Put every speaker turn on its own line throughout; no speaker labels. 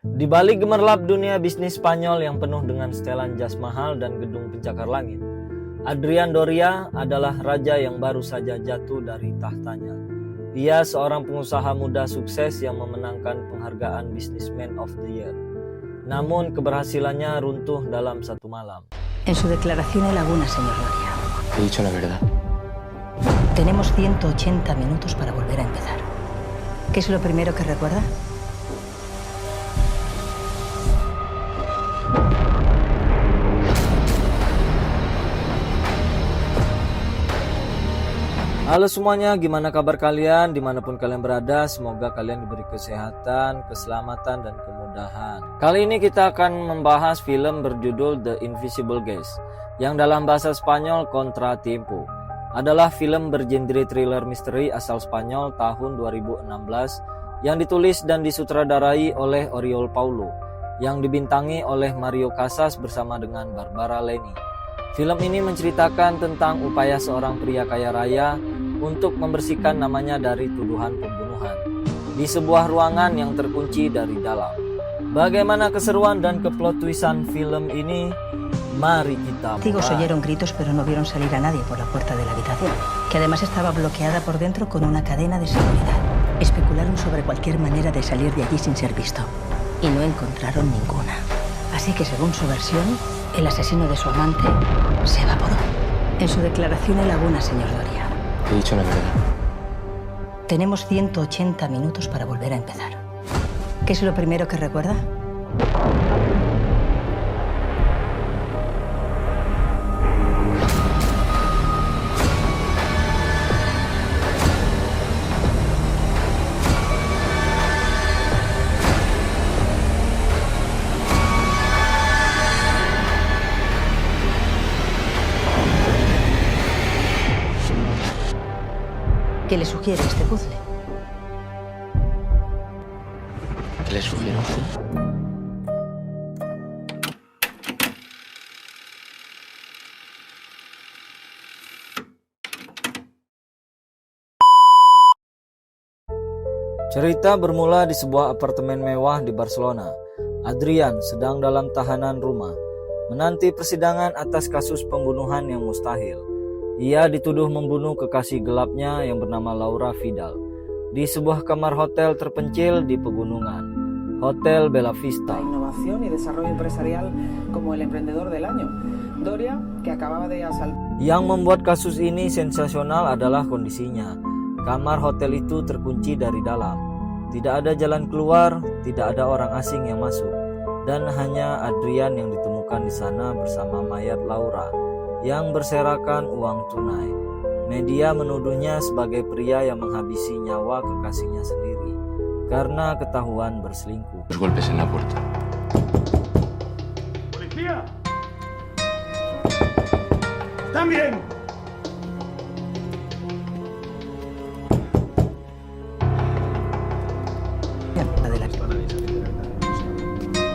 Di balik gemerlap dunia bisnis Spanyol yang penuh dengan setelan jas mahal dan gedung pencakar langit, Adrian Doria adalah raja yang baru saja jatuh dari tahtanya. Dia seorang pengusaha muda sukses yang memenangkan penghargaan Businessman of the Year. Namun keberhasilannya runtuh dalam satu malam.
En su declaración en Laguna, señor Doria.
He dicho la verdad.
Tenemos 180 minutos para volver a empezar. ¿Qué es lo primero que recuerda?
Halo semuanya, gimana kabar kalian? Dimanapun kalian berada, semoga kalian diberi kesehatan, keselamatan, dan kemudahan. Kali ini kita akan membahas film berjudul The Invisible Guest, yang dalam bahasa Spanyol Contratiempo. Adalah film bergenre thriller misteri asal Spanyol tahun 2016, yang ditulis dan disutradarai oleh Oriol Paulo, yang dibintangi oleh Mario Casas bersama dengan Barbara Leni. Film ini menceritakan tentang upaya seorang pria kaya raya untuk membersihkan namanya dari tuduhan pembunuhan di sebuah ruangan yang terkunci dari dalam. Bagaimana keseruan dan keplot twistan film ini? Mari kita
Testigos
mulai.
oyeron gritos pero no vieron salir a nadie por la puerta de la habitación, que además estaba bloqueada por dentro con una cadena de seguridad. Especularon sobre cualquier manera de salir de allí sin ser visto y no encontraron ninguna. Así que según su versión, el asesino de su amante se evaporó. En su declaración en Laguna, señor Doria.
He dicho la verdad.
Tenemos 180 minutos para volver a empezar. ¿Qué es lo primero que recuerda? ¿Qué le sugiere este puzzle?
¿Qué le sugiero a usted?
Cerita bermula di sebuah apartemen mewah di Barcelona. Adrian sedang dalam tahanan rumah, menanti persidangan atas kasus pembunuhan yang mustahil. Ia dituduh membunuh kekasih gelapnya yang bernama Laura Vidal di sebuah kamar hotel terpencil di pegunungan, Hotel Bella Vista.
Innovación y desarrollo empresarial como el emprendedor del año. Doria, que acababa de asaltar.
Yang membuat kasus ini sensasional adalah kondisinya. Kamar hotel itu terkunci dari dalam. Tidak ada jalan keluar, tidak ada orang asing yang masuk, dan hanya Adrian yang ditemukan di sana bersama mayat Laura yang berserakan uang tunai. Media menuduhnya sebagai pria yang menghabisi nyawa kekasihnya sendiri karena ketahuan berselingkuh.
Los golpes en la puerta.
¡Policía! ¡Están bien!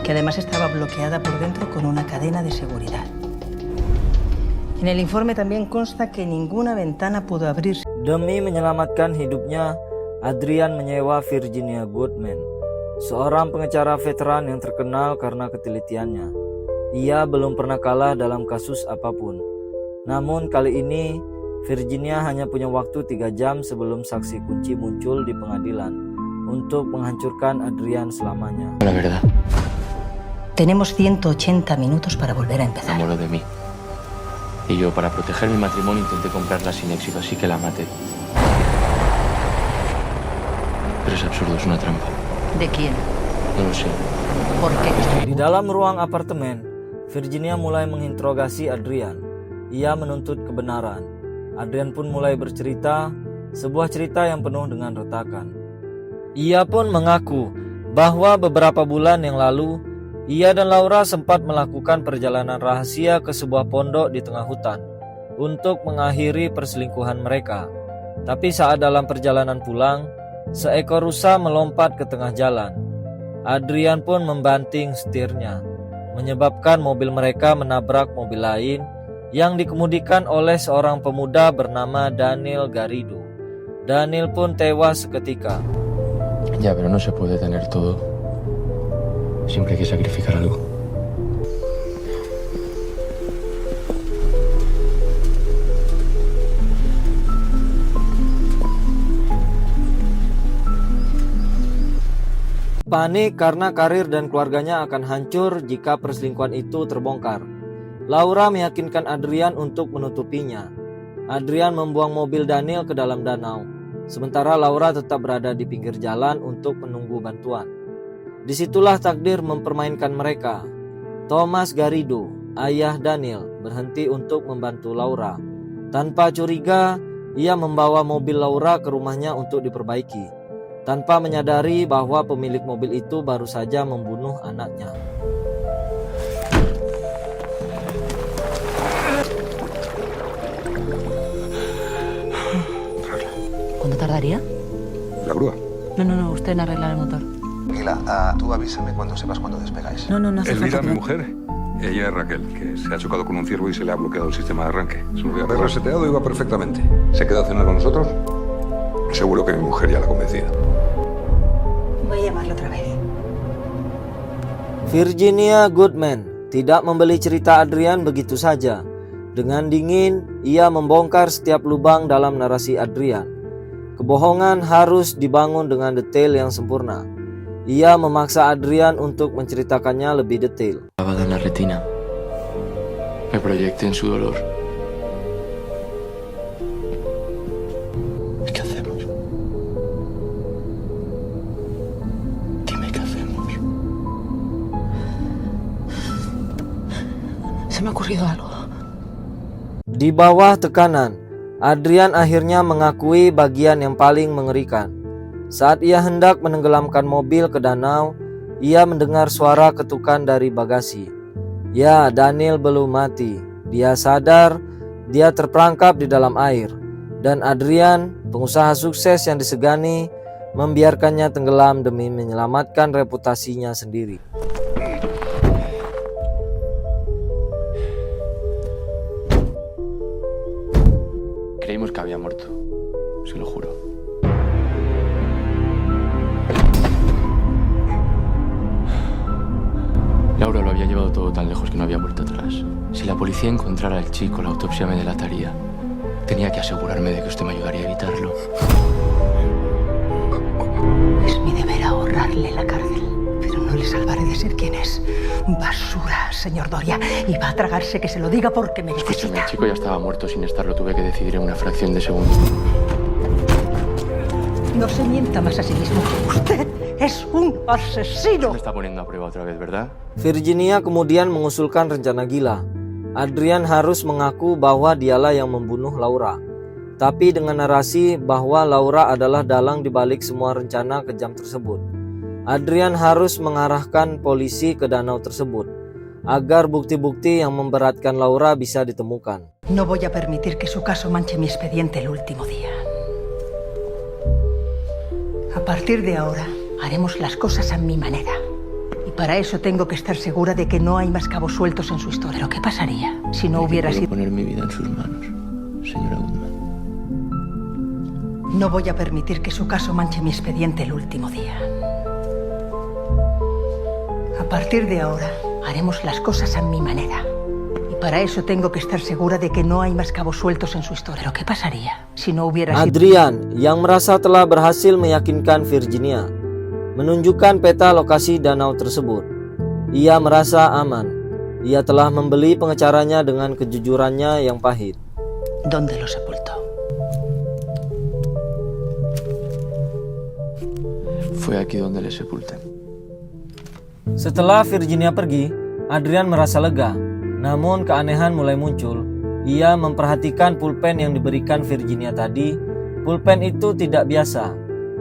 Que además estaba bloqueada por dentro con una cadena de seguridad. En el informe también consta que ninguna ventana pudo abrirse.
Demi menyelamatkan hidupnya, Adrian menyewa Virginia Goodman, seorang pengacara veteran yang terkenal karena ketelitiannya. Ia belum pernah kalah dalam kasus apapun. Namun kali ini, Virginia hanya punya waktu 3 jam sebelum saksi kunci muncul di pengadilan untuk menghancurkan Adrian selamanya.
La verdad.
Tenemos 180 minutos para volver a empezar.
Enamoró de mí. Y yo, para proteger mi matrimonio, intenté comprarla sin éxito, así que la maté. Pero es absurdo, es una trampa.
¿De quién?
No lo sé.
¿Por qué?
Di dalam ruang apartemen, Virginia mulai menginterogasi Adrian. Ia menuntut kebenaran. Adrian pun mulai bercerita, sebuah cerita yang penuh dengan retakan. Ia pun mengaku bahwa beberapa bulan yang lalu, ia dan Laura sempat melakukan perjalanan rahasia ke sebuah pondok di tengah hutan untuk mengakhiri perselingkuhan mereka. Tapi saat dalam perjalanan pulang, seekor rusa melompat ke tengah jalan. Adrian pun membanting setirnya, menyebabkan mobil mereka menabrak mobil lain yang dikemudikan oleh seorang pemuda bernama Daniel Garrido. Daniel pun tewas seketika.
Ya, pero no se puede tener todo. Siempre hay que sacrificar algo.
Panik karena karir dan keluarganya akan hancur jika perselingkuhan itu terbongkar. Laura meyakinkan Adrian untuk menutupinya. Adrian membuang mobil Daniel ke dalam danau, sementara Laura tetap berada di pinggir jalan untuk menunggu bantuan. Disitulah takdir mempermainkan mereka. Thomas Garrido, ayah Daniel, berhenti untuk membantu Laura. Tanpa curiga, ia membawa mobil Laura ke rumahnya untuk diperbaiki, tanpa menyadari bahwa pemilik mobil itu baru saja membunuh anaknya.
¿Cuánto tardaría?
La grúa.
No, usted en arreglar el motor.
Tranquila, tú avísame cuando sepas cuándo despegáis.
No hace
Elvira,
falta.
mi mujer, ella es Raquel, que se ha chocado con un ciervo y se le ha bloqueado el sistema de arranque. Se lo voy a reseteado y va perfectamente. ¿Se queda a cenar con nosotros? Seguro que mi mujer ya la ha convencido.
Voy a llamarlo otra vez.
Virginia Goodman tidak membeli cerita Adrian begitu saja. Dengan dingin, ia membongkar setiap lubang dalam narasi Adrian. Kebohongan harus dibangun dengan detail yang sempurna. Ia memaksa Adrian untuk menceritakannya lebih detail.
Grabada en la retina. Me proyecté en su dolor. ¿Qué hacemos? Dime qué hacemos.
Se me ha ocurrido algo.
Di bawah tekanan, Adrian akhirnya mengakui bagian yang paling mengerikan. Saat ia hendak menenggelamkan mobil ke danau, ia mendengar suara ketukan dari bagasi. Ya, Daniel belum mati. Dia sadar dia terperangkap di dalam air. Dan Adrian, pengusaha sukses yang disegani, membiarkannya tenggelam demi menyelamatkan reputasinya sendiri.
Creímos que había muerto, se lo juro. Laura lo había llevado todo tan lejos que no había vuelta atrás. Si la policía encontrara al chico, la autopsia me delataría. Tenía que asegurarme de que usted me ayudaría a evitarlo.
Es mi deber ahorrarle la cárcel, pero no le salvaré de ser quien es. Basura, señor Doria, y va a tragarse que se lo diga porque me
Escúchame,
necesita.
el chico ya estaba muerto sin estarlo. Tuve que decidir en una fracción de segundo.
No se mienta más a sí mismo. Usted es un asesino.
Me está poniendo a prueba otra vez, ¿verdad?
Virginia kemudian mengusulkan rencana gila. Adrian harus mengaku bahwa dialah yang membunuh Laura. Tapi dengan narasi bahwa Laura adalah dalang dibalik semua rencana kejam tersebut. Adrian harus mengarahkan polisi ke danau tersebut agar bukti-bukti yang memberatkan Laura bisa ditemukan.
No voy a permitir que su caso manche mi expediente el último día. A partir de ahora, haremos las cosas a mi manera. Y para eso tengo que estar segura de que no hay más cabos sueltos en su historia. ¿Pero qué pasaría si no hubiera
Puedo
sido?
poner mi vida en sus manos, señora Goodman.
No voy a permitir que su caso manche mi expediente el último día. A partir de ahora, haremos las cosas a mi manera. Y para eso tengo que estar segura de que no hay más cabos sueltos en su historia. ¿Pero qué pasaría si no hubiera sido?
Adrian yang merasa telah berhasil meyakinkan Virginia menunjukkan peta lokasi danau tersebut. Ia merasa aman. Ia telah membeli pengacaranya dengan kejujurannya yang pahit.
¿Dónde lo sepultó?
Fue aquí donde le sepulté.
Setelah Virginia pergi, Adrian merasa lega. Namun keanehan mulai muncul. Ia memperhatikan pulpen yang diberikan Virginia tadi. Pulpen itu tidak biasa.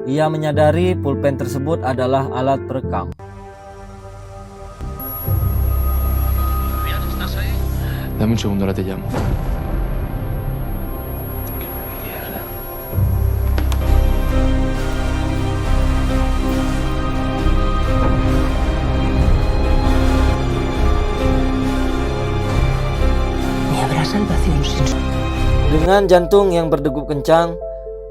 Ia menyadari pulpen tersebut adalah alat perekam.
Dame un segundo, ahora te llamo.
Ni habrá salvación sin su...
Dengan jantung yang berdegup kencang,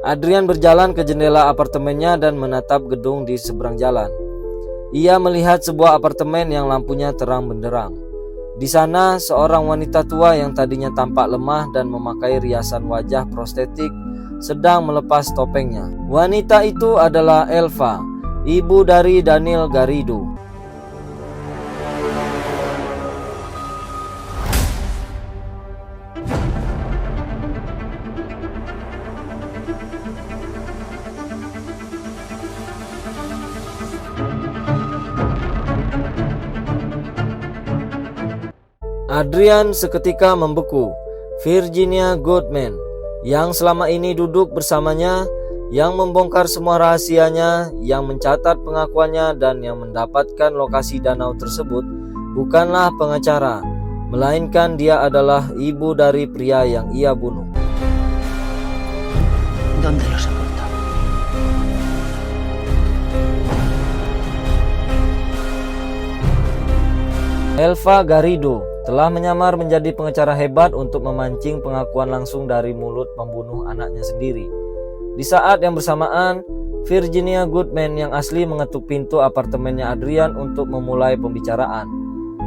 Adrian berjalan ke jendela apartemennya dan menatap gedung di seberang jalan. Ia melihat sebuah apartemen yang lampunya terang benderang. Di sana, seorang wanita tua yang tadinya tampak lemah dan memakai riasan wajah prostetik sedang melepas topengnya. Wanita itu adalah Elva, ibu dari Daniel Garrido. Adrian seketika membeku. Virginia Goodman, yang selama ini duduk bersamanya, yang membongkar semua rahasianya, yang mencatat pengakuannya, dan yang mendapatkan lokasi danau tersebut, bukanlah pengacara, melainkan dia adalah ibu dari pria yang ia bunuh.
¿Dónde lo sepultó?
Elva Garrido telah menyamar menjadi pengacara hebat untuk memancing pengakuan langsung dari mulut pembunuh anaknya sendiri. Di saat yang bersamaan, Virginia Goodman yang asli mengetuk pintu apartemennya Adrian untuk memulai pembicaraan.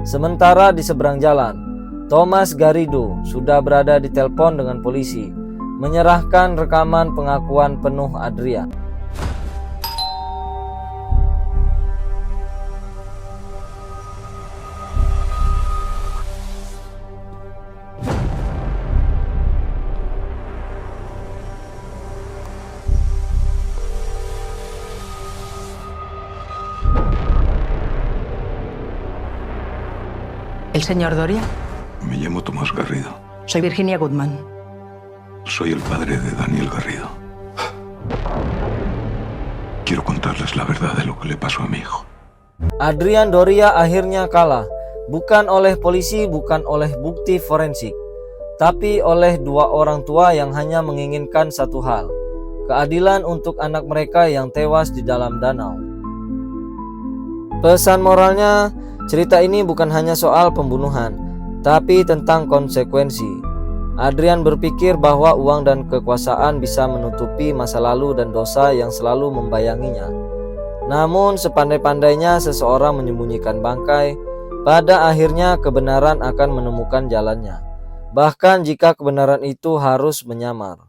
Sementara di seberang jalan, Thomas Garrido sudah berada di telepon dengan polisi, menyerahkan rekaman pengakuan penuh Adrian.
¿El señor Doria?
Me llamo Tomás Garrido.
Soy Virginia Goodman.
Soy el padre de Daniel Garrido. Quiero contarles la verdad de lo que le pasó a mi hijo.
Adrian Doria akhirnya kalah, bukan oleh polisi, bukan oleh bukti forensik, tapi oleh dua orang tua yang hanya menginginkan satu hal, keadilan untuk anak mereka yang tewas di dalam danau. Pesan moralnya, cerita ini bukan hanya soal pembunuhan, tapi tentang konsekuensi. Adrian berpikir bahwa uang dan kekuasaan bisa menutupi masa lalu dan dosa yang selalu membayanginya. Namun sepandai-pandainya seseorang menyembunyikan bangkai, pada akhirnya kebenaran akan menemukan jalannya. Bahkan jika kebenaran itu harus menyamar.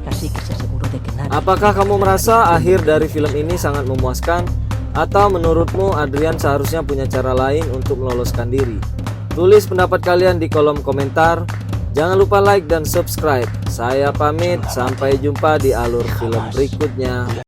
Así que se aseguró de que nadie...
Apakah kamu merasa akhir dari film ini sangat memuaskan? Atau menurutmu Adrian seharusnya punya cara lain untuk meloloskan diri? Tulis pendapat kalian di kolom komentar. Jangan lupa like dan subscribe. Saya pamit, sampai jumpa di alur film berikutnya.